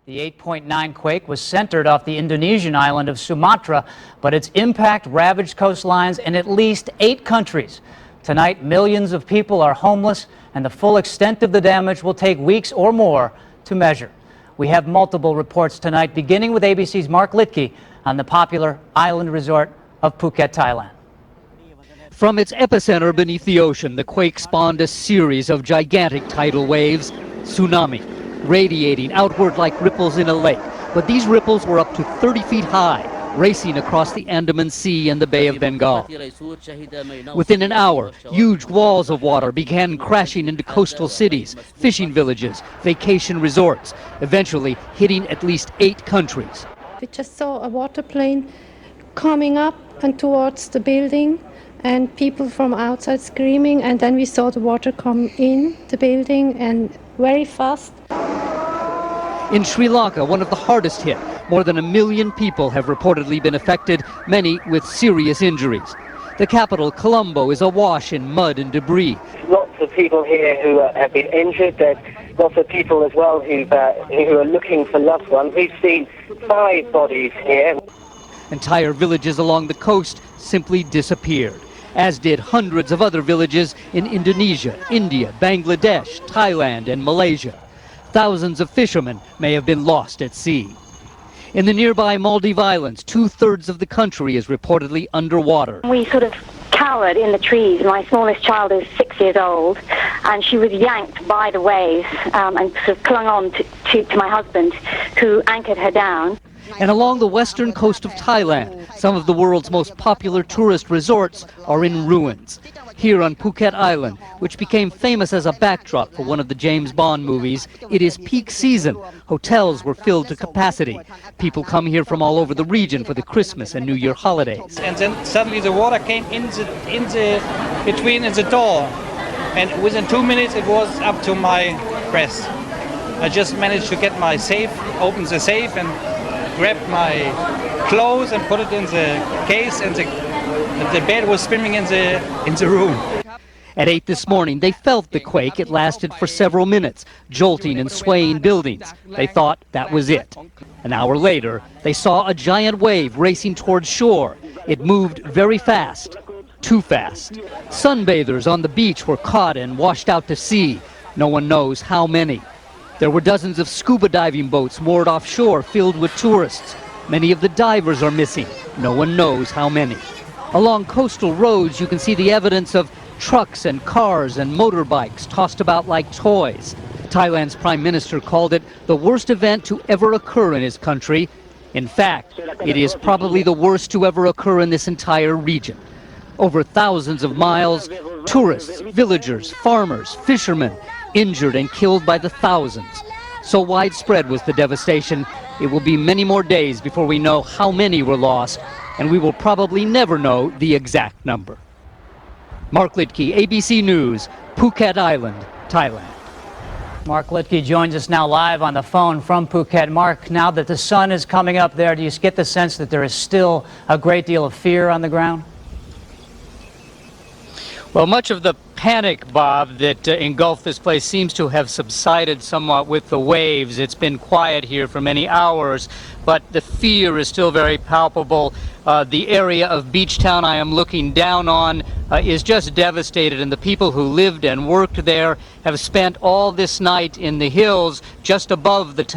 The 8.9 quake was centered off the Indonesian island of Sumatra, but its impact ravaged coastlines in at least 8 countries. Tonight, millions of people are homeless, and the full extent of the damage will take weeks or more to measure. We have multiple reports tonight, beginning with ABC's Mark Litke on the popular island resort of Phuket, Thailand. From its epicenter beneath the ocean, the quake spawned a series of gigantic tidal waves, tsunami, radiating outward like ripples in a lake. But these ripples were up to 30 feet high, racing across the Andaman Sea and the Bay of Bengal. Within an hour, huge walls of water began crashing into coastal cities, fishing villages, vacation resorts, eventually hitting at least 8 countries. We just saw a water plane coming up and towards the building, and people from outside screaming, and then we saw the water come in the building and very fast. In Sri Lanka, one of the hardest hit, more than 1 million people have reportedly been affected, many with serious injuries. The capital, Colombo, is awash in mud and debris. Lots of people here who have been injured. There's lots of people as well who are looking for loved ones. We've seen 5 bodies here. Entire villages along the coast simply disappeared, as did hundreds of other villages in Indonesia, India, Bangladesh, Thailand, and Malaysia. Thousands of fishermen may have been lost at sea. In the nearby Maldive Islands, 2/3 of the country is reportedly underwater. We sort of cowered in the trees. My smallest child is 6 years old, and she was yanked by the waves and sort of clung on to my husband, who anchored her down. And along the western coast of Thailand, some of the world's most popular tourist resorts are in ruins. Here on Phuket Island, which became famous as a backdrop for one of the James Bond movies, it is peak season. Hotels were filled to capacity. People come here from all over the region for the Christmas and New Year holidays. And then suddenly the water came between the door, and within 2 minutes it was up to my breast. I just managed to get my safe, open the safe, and grabbed my clothes and put it in the case, and the bed was swimming in the room. At 8 this morning, they felt the quake. It lasted for several minutes, jolting and swaying buildings. They thought that was it. An hour later, they saw a giant wave racing towards shore. It moved very fast, too fast. Sunbathers on the beach were caught and washed out to sea. No one knows how many. There were dozens of scuba diving boats moored offshore filled with tourists. Many of the divers are missing. No one knows how many. Along coastal roads, you can see the evidence of trucks and cars and motorbikes tossed about like toys. Thailand's prime minister called it the worst event to ever occur in his country. In fact, it is probably the worst to ever occur in this entire region. Over thousands of miles, tourists, villagers, farmers, fishermen, injured and killed by the thousands. So widespread was the devastation, it will be many more days before we know how many were lost, and we will probably never know the exact number. Mark Litke, ABC News, Phuket Island, Thailand. Mark Litke joins us now live on the phone from Phuket. Mark, now that the sun is coming up there, do you get the sense that there is still a great deal of fear on the ground? Well, much of the panic, Bob, that engulfed this place seems to have subsided somewhat with the waves. It's been quiet here for many hours, but the fear is still very palpable. The area of Beach Town I am looking down on is just devastated, and the people who lived and worked there have spent all this night in the hills just above the town.